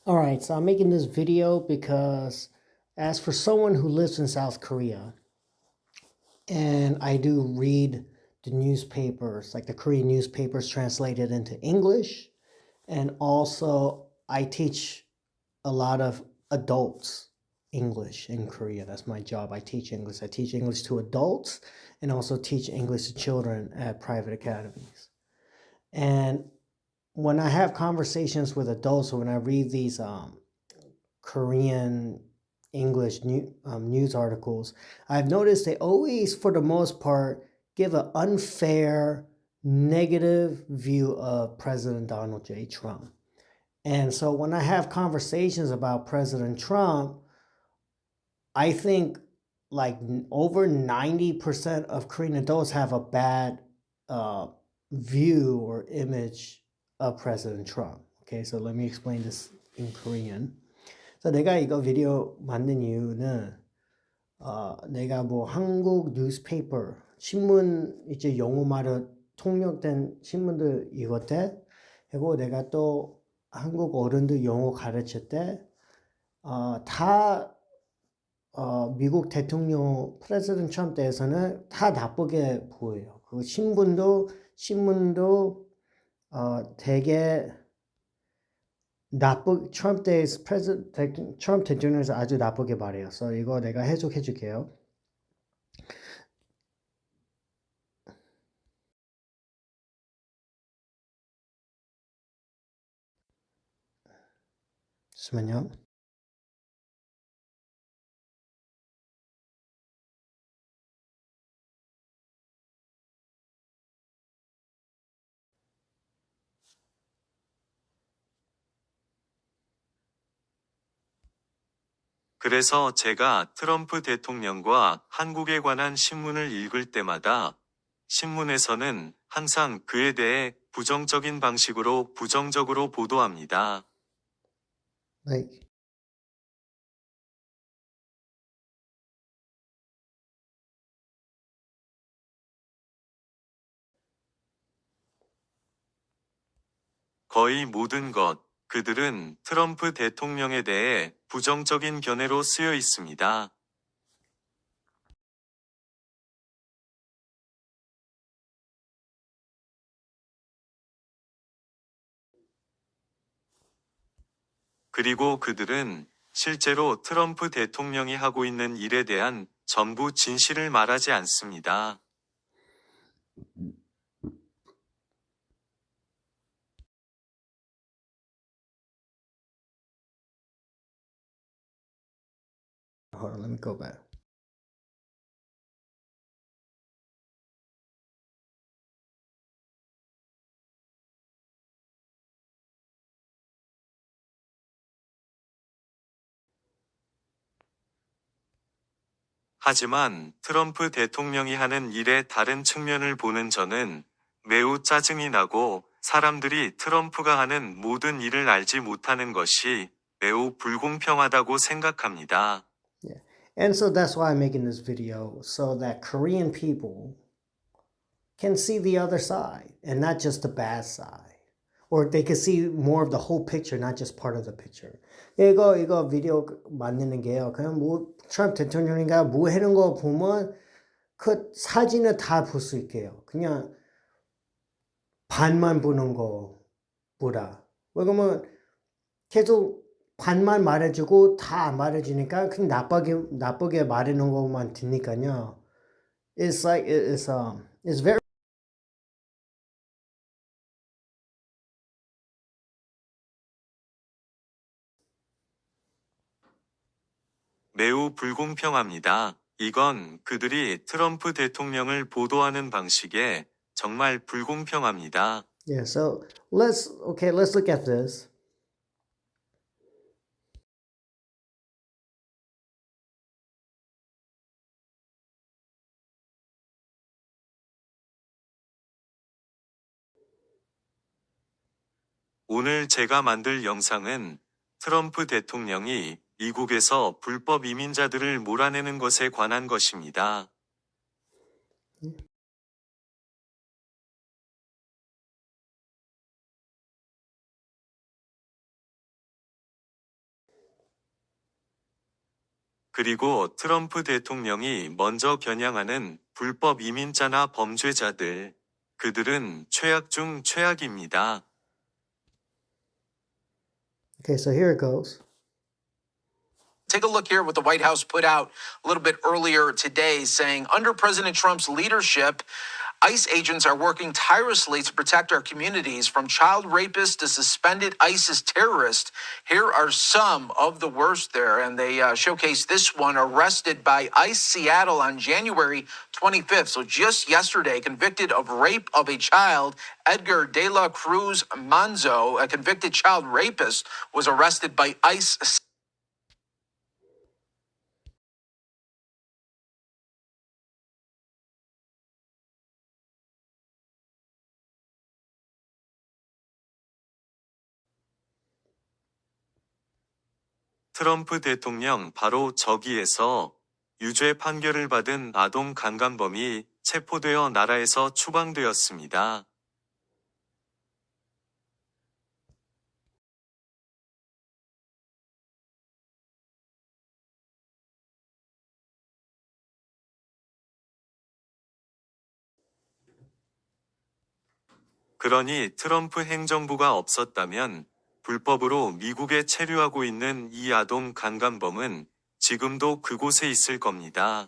All right, so I'm making this video because as for someone who lives in South Korea, and I do read the newspapers, like the Korean newspapers translated into English, and also I teach a lot of adults English in Korea. That's my job. I teach English. I teach English to adults and also teach English to children at private academies. And when I have conversations with adults, or when I read these Korean English news articles, I've noticed they always, for the most part, give an unfair, negative view of President Donald J. Trump. And so when I have conversations about President Trump, I think like over 90% of Korean adults have a bad uh, view or image of President Trump. Okay, so let me explain this in Korean. 그래서 내가 이거 비디오 만든 이유는 내가 뭐 한국 뉴스페이퍼 신문 이제 영어말로 통역된 신문들 읽을 때 그리고 내가 또 한국 어른들 영어 가르칠 때 다 미국 대통령 프레지던트 트럼프 대해서는 다 나쁘게 보여요. 그 신문도 되게 트럼프 트럼프 대통령에서 아주 나쁘게 말해요. 그래서 이거 내가 해석해 줄게요. 잠시만요. 그래서 제가 트럼프 대통령과 한국에 관한 신문을 읽을 때마다 신문에서는 항상 그에 대해 부정적인 방식으로 부정적으로 보도합니다. Like, 거의 모든 그들은 트럼프 대통령에 대해 부정적인 견해로 쓰여 있습니다. 그리고 그들은 실제로 트럼프 대통령이 하고 있는 일에 대한 전부 진실을 말하지 않습니다. hold on, let me go back. 하지만 트럼프 대통령이 하는 일의 다른 측면을 보는 저는 매우 짜증이 나고 사람들이 트럼프가 하는 모든 일을 알지 못하는 것이 매우 불공평하다고 생각합니다. Yeah. And so that's why I'm making this video, so that Korean people can see the other side and not just the bad side. Or they can see more of the whole picture, not just part of the picture. 이거 비디오 만드는 게요. 그냥 뭐 트럼프 대통령인가 뭐 하는 거 보면 그 사진을 다 볼 수 있게요. 그냥 반만 보는 거보다. 왜냐면 계속 반만 말해주고 다 안 말해주니까 그냥 나쁘게 말하는 것만 듣니까요. It's very 매우 불공평합니다. 이건 그들이 트럼프 대통령을 보도하는 방식에 정말 불공평합니다. yeah. So let's look at this. 오늘 제가 만들 영상은 트럼프 대통령이 미국에서 불법 이민자들을 몰아내는 것에 관한 것입니다. 그리고 트럼프 대통령이 먼저 겨냥하는 불법 이민자나 범죄자들, 그들은 최악 중 최악입니다. Okay, so here it goes. Take a look here what the White House put out a little bit earlier today saying under President Trump's leadership, ICE agents are working tirelessly to protect our communities from child rapists to suspended ISIS terrorists. Here are some of the worst there, and they showcase this one arrested by ICE Seattle on January 25th. So just yesterday, convicted of rape of a child, Edgar De La Cruz Manzo, a convicted child rapist, was arrested by ICE. 트럼프 대통령 바로 저기에서 유죄 판결을 받은 아동 강간범이 체포되어 나라에서 추방되었습니다. 그러니 트럼프 행정부가 없었다면 불법으로 미국에 체류하고 있는 이 아동 강간범은 지금도 그곳에 있을 겁니다.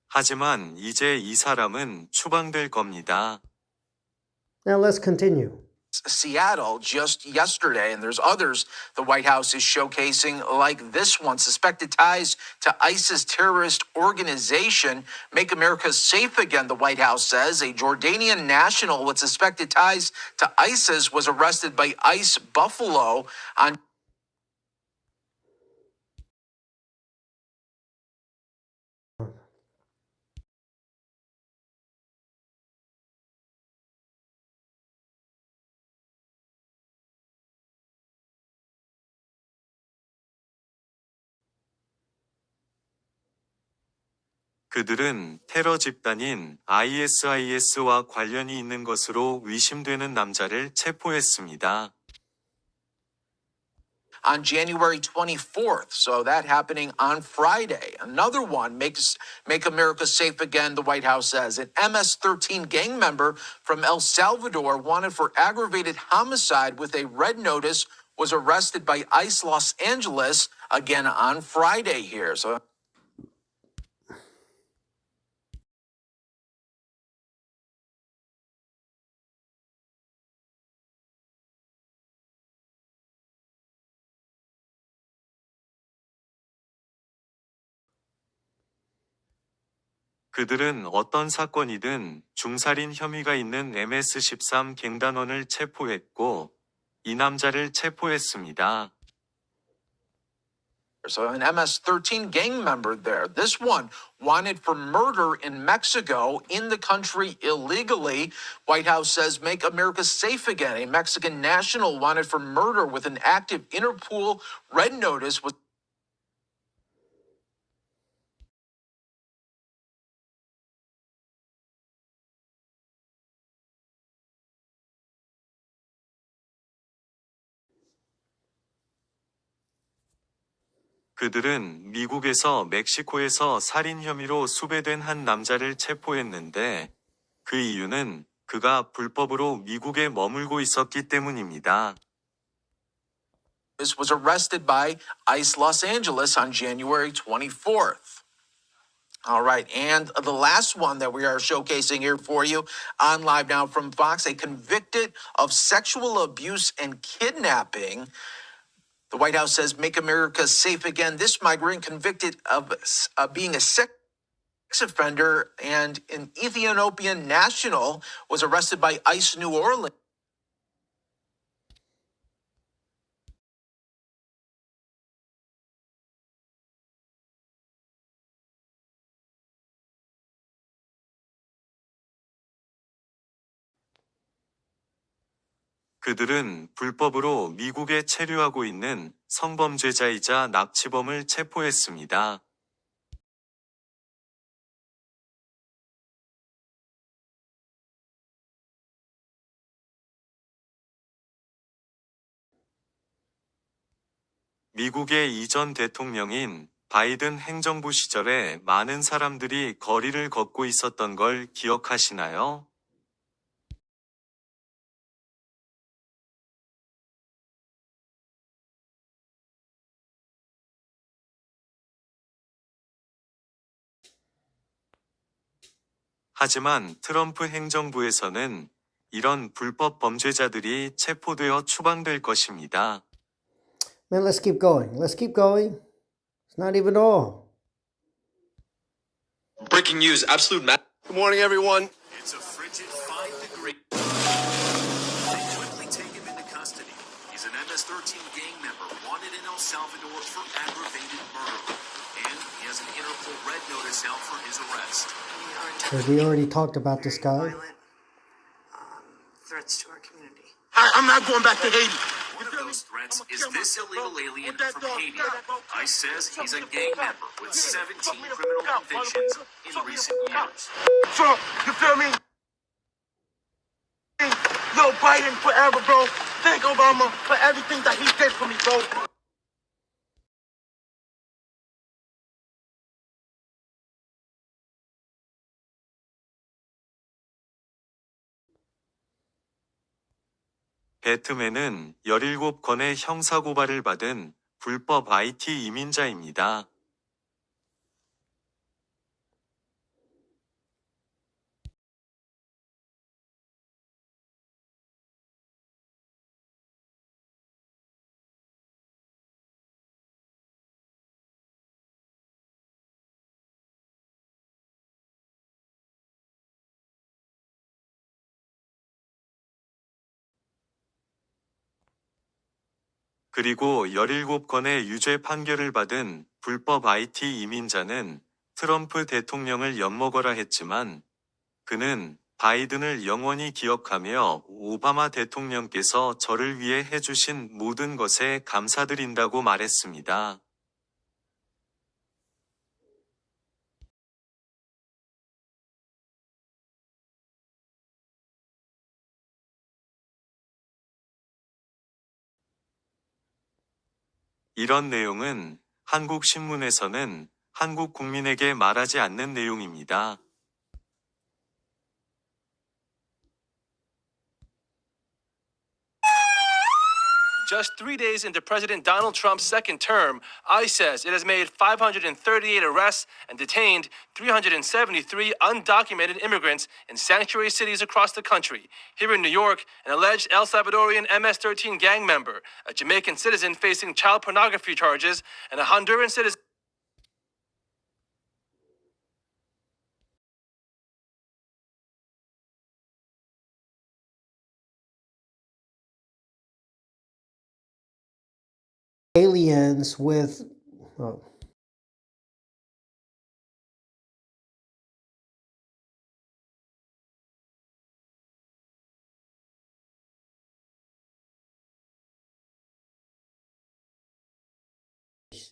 하지만 이제 이 사람은 추방될 겁니다. Now let's continue. Seattle just yesterday, and there's others the White House is showcasing, like this one. Suspected ties to ISIS terrorist organization make America safe again, the White House says. A Jordanian national with suspected ties to ISIS was arrested by ICE Buffalo on 그들은 테러 집단인 ISIS와 관련이 있는 것으로 의심되는 남자를 체포했습니다. on January 24th. So that happening on Friday. Another one make America safe again, the White House says. An MS-13 gang member from El Salvador wanted for aggravated homicide with a red notice was arrested by ICE Los Angeles again on Friday here. So 그들은 어떤 사건이든 중살인 혐의가 있는 MS-13 갱단원을 체포했고, 이 남자를 체포했습니다. So an MS-13 gang member there. This one wanted for murder in Mexico in the country illegally. White House says make America safe again. A Mexican national wanted for murder with an active Interpol red notice was 그들은 미국에서 멕시코에서 살인 혐의로 수배된 한 남자를 체포했는데, 그 이유는 그가 불법으로 미국에 머물고 있었기 때문입니다. was arrested by ICE Los Angeles on January 24th. All right, and the last one that we are showcasing here for you on Live Now from Fox, a convicted of sexual abuse and kidnapping. The White House says make America safe again. This migrant convicted of being a sex offender and an Ethiopian national was arrested by ICE New Orleans. 그들은 불법으로 미국에 체류하고 있는 성범죄자이자 납치범을 체포했습니다. 미국의 이전 대통령인 바이든 행정부 시절에 많은 사람들이 거리를 걷고 있었던 걸 기억하시나요? 하지만 트럼프 행정부에서는 이런 불법 범죄자들이 체포되어 추방될 것입니다. Man, let's keep going. Let's keep going. It's not even all. Breaking news, absolute Good morning, everyone. It's a frigid 5 degrees. They quickly take him into custody. He's an MS-13 gang member wanted in El Salvador for aggravated murder. And he has an Interpol red notice out for his arrest. We already talked about this guy. Violent threats to our community. I'm not going back to Haiti. One of those threats is this illegal alien from Haiti. ICE says he's a gang member with 17 criminal convictions in recent years. Trump, you feel me? Yo, Biden forever, bro. Thank Obama for everything that he did for me, bro. 배트맨은 17건의 형사고발을 받은 불법 IT 이민자입니다. 그리고 17건의 유죄 판결을 받은 불법 IT 이민자는 트럼프 대통령을 엿먹어라 했지만 그는 바이든을 영원히 기억하며 오바마 대통령께서 저를 위해 해주신 모든 것에 감사드린다고 말했습니다. 이런 내용은 한국 신문에서는 한국 국민에게 말하지 않는 내용입니다. Just 3 days into President Donald Trump's second term, ICE says it has made 538 arrests and detained 373 undocumented immigrants in sanctuary cities across the country. Here in New York, an alleged El Salvadorian MS-13 gang member, a Jamaican citizen facing child pornography charges, and a Honduran citizen Aliens with. Oh.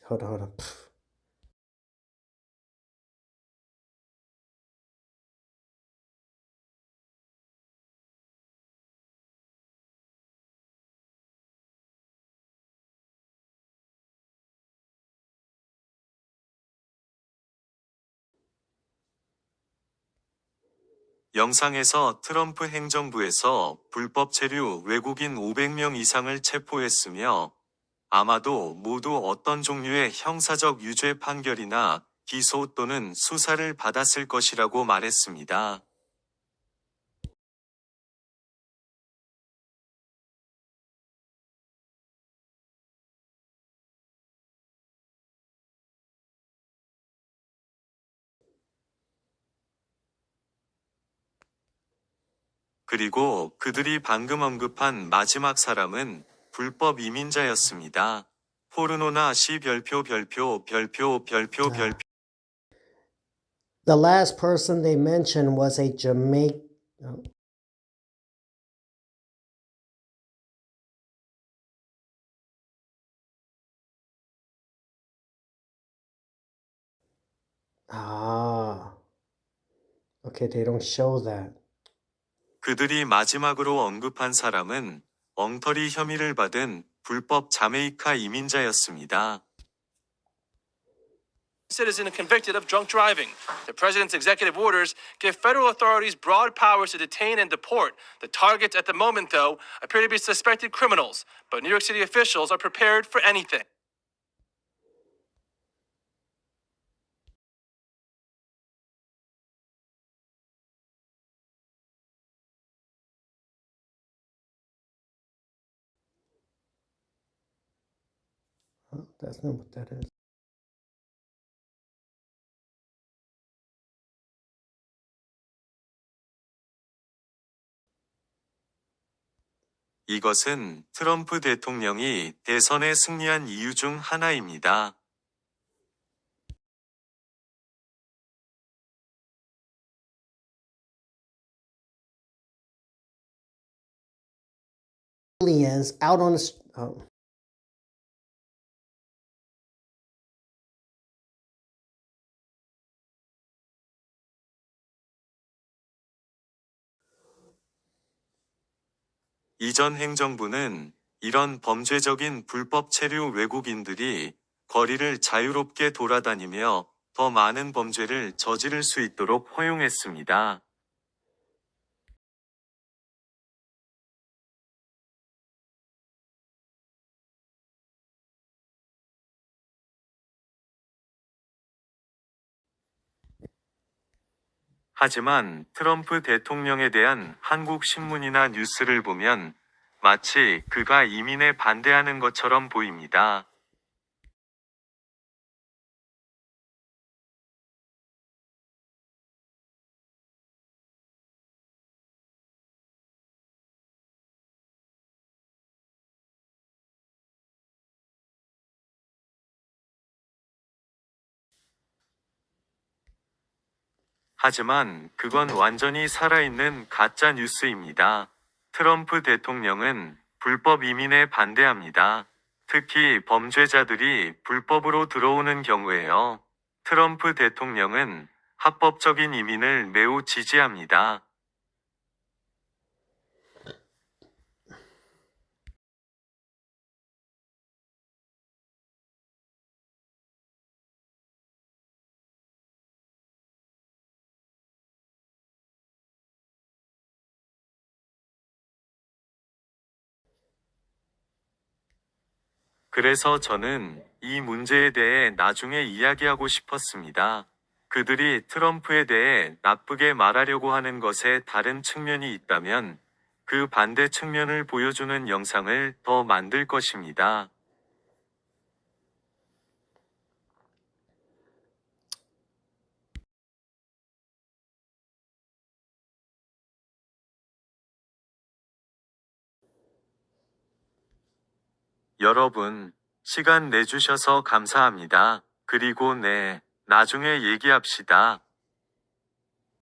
Hold on. 영상에서 트럼프 행정부에서 불법 체류 외국인 500명 이상을 체포했으며 아마도 모두 어떤 종류의 형사적 유죄 판결이나 기소 또는 수사를 받았을 것이라고 말했습니다. 그리고 그들이 방금 언급한 마지막 사람은 불법 이민자였습니다. 포르노나 시 별표. The last person they mentioned was a Jamaican. Okay, they don't show that. 그들이 마지막으로 언급한 사람은 엉터리 혐의를 받은 불법 자메이카 이민자였습니다. Citizen convicted of drunk driving. The president's executive orders give federal authorities broad powers to detain and deport. The targets at the moment, though, appear to be suspected criminals, but New York City officials are prepared for anything. Oh, that's not what that is. 이것은 트럼프 대통령이 대선에 승리한 이유 중 하나입니다. Aliens out on the oh. 이전 행정부는 이런 범죄적인 불법 체류 외국인들이 거리를 자유롭게 돌아다니며 더 많은 범죄를 저지를 수 있도록 허용했습니다. 하지만 트럼프 대통령에 대한 한국 신문이나 뉴스를 보면 마치 그가 이민에 반대하는 것처럼 보입니다. 하지만 그건 완전히 살아있는 가짜 뉴스입니다. 트럼프 대통령은 불법 이민에 반대합니다. 특히 범죄자들이 불법으로 들어오는 경우에요. 트럼프 대통령은 합법적인 이민을 매우 지지합니다. 그래서 저는 이 문제에 대해 나중에 이야기하고 싶었습니다. 그들이 트럼프에 대해 나쁘게 말하려고 하는 것에 다른 측면이 있다면 그 반대 측면을 보여주는 영상을 더 만들 것입니다. 여러분, 시간 내주셔서 감사합니다. 그리고 나중에 얘기합시다.